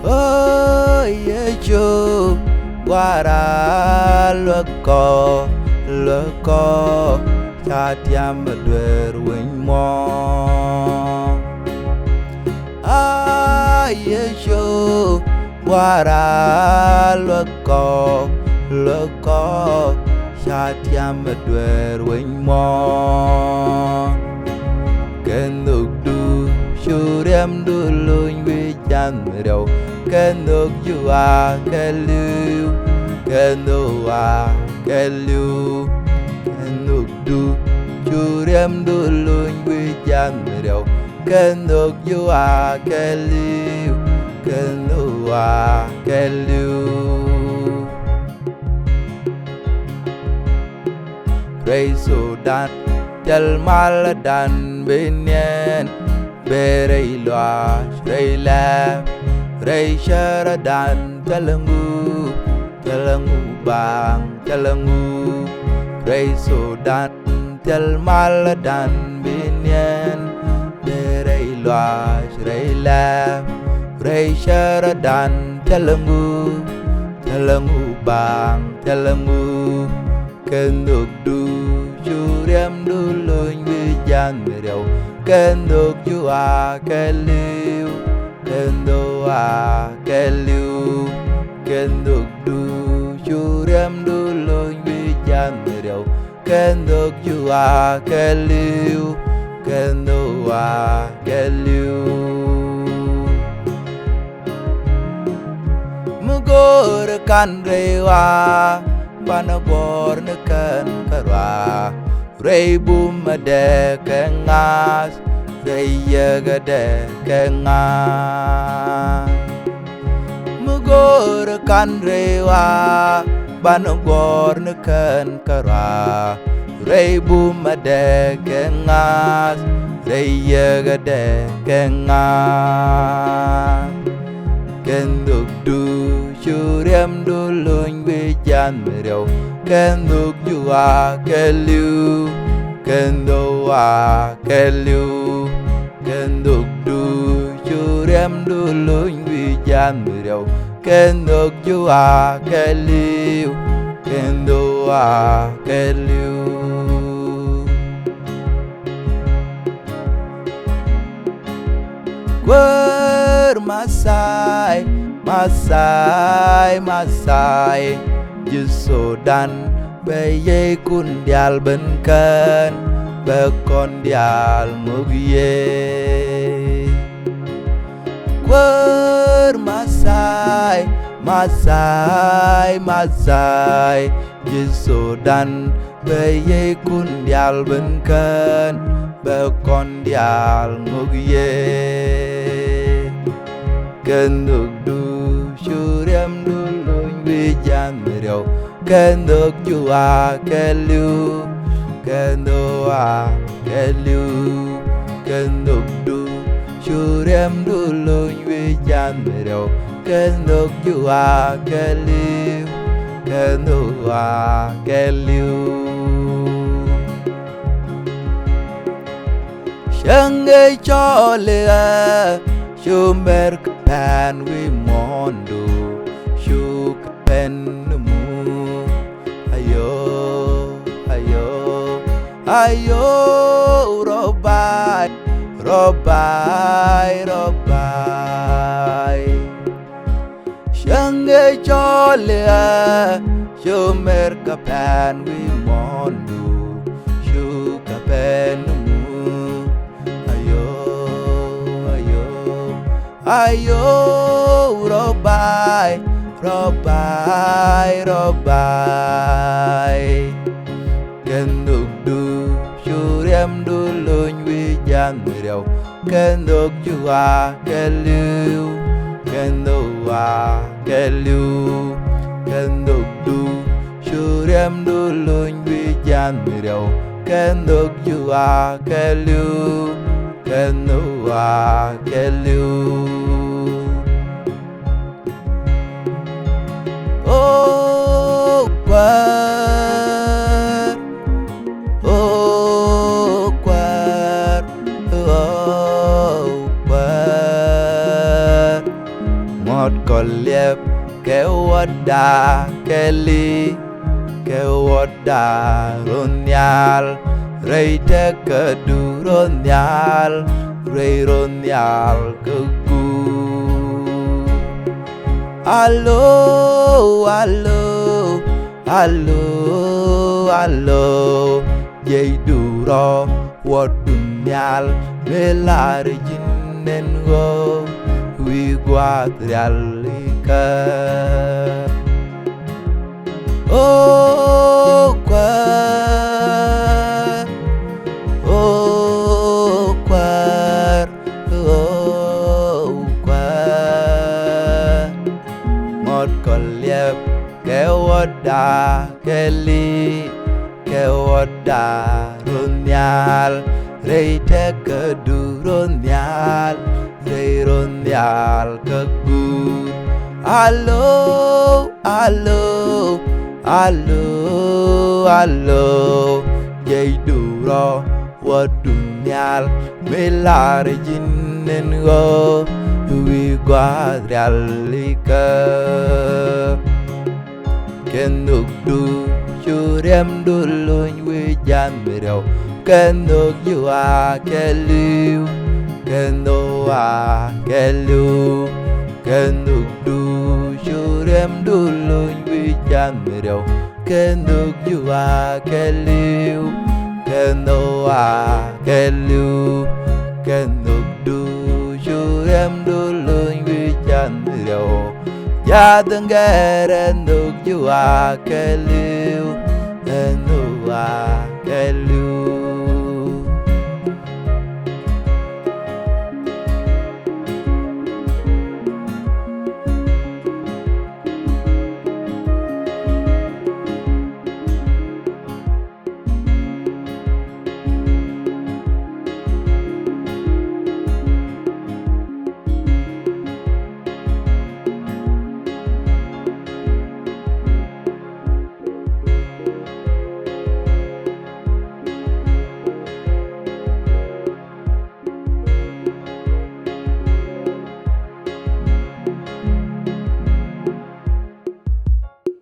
Oh yeah cho Guara loko Chatiam dwer winy mo Ah yeah cho Guara loko Chatiam dwer winy mo Kenduk du Shuriam du luny wijan rêu Kenduk jua keliu Kendua keliu Kenduk du Shuriam du luny wijan rêu Kenduk jua keliu Kendua keliu Rey Sudan Jal maladan binyen Berey loa Rey lab Rey syaradan Jalangu bang Jalangu Rey Sudan Jal maladan binyen Berey loa Rey lab Rey syaradan Jalangu bang Jalangu Kenduk du Shuriam du luny wijan rêu Kenduk jua keliu Kendua keliu Kenduk du Shuriam du luny wijan rêu Kenduk jua keliu Kendua keliu Mugurkan rewa Panagor neken karwa Rey bumade kengas Rey yagade kengas Mugurkan rewa Panagor neken karwa Rey bumade kengas Rey yagade kengas Kenduk du Shuriam du luny wijan rêu Kenduk jua keliu Kendua keliu Kenduk du Shuriam du luny wijan rêu Kenduk jua keliu Kendua keliu Masai Jusudan Beye kun dial benken Bekon dial mugye Masai Jusudan Beye kun dial benken Bekon dial mugye Kenduk du Shuriam du luny wijan rêu Kenduk jua keliu Kendua keliu Kenduk du Shuriam du luny wijan rêu Kenduk jua keliu Kendua keliu Shangai cho lea Shumber kapan wi mondo Shuk pen mu Ayo Robai Shangai cholea Shumber kapan wi mondo Shuk pen mu Ayo Robai Kenduk du Shuriam du luny wijan rêu Kenduk jua keliu Kendua keliu Kenduk du Shuriam du luny wijan rêu Kenduk jua keliu Kendua keliu Oh kwar Oh kwar ngọt còn liệp kéo đà kelly kéo đà ronyal rei te kedu ronyal rei ronyal keku alo alo alo alo dây duro wat dunyal melare jinnen go wi guadrialika oh quar oh quar oh quar ngọt còn liệp kéo đà kelly kéo đà ronyal rei te kedu ronyal rei ronyal kegut alo alo alo alo dây duro wa dunyal melare jinnen go wi guadrialika kenuk du churem duluñ wi janmirau kenuk jua keliu kendo a keliu kenuk du churem duluñ wi janmirau kenuk jua keliu kendo a keliu kenuk du churem duluñ wi janmirau ya tenggere nuk jua keliu enu a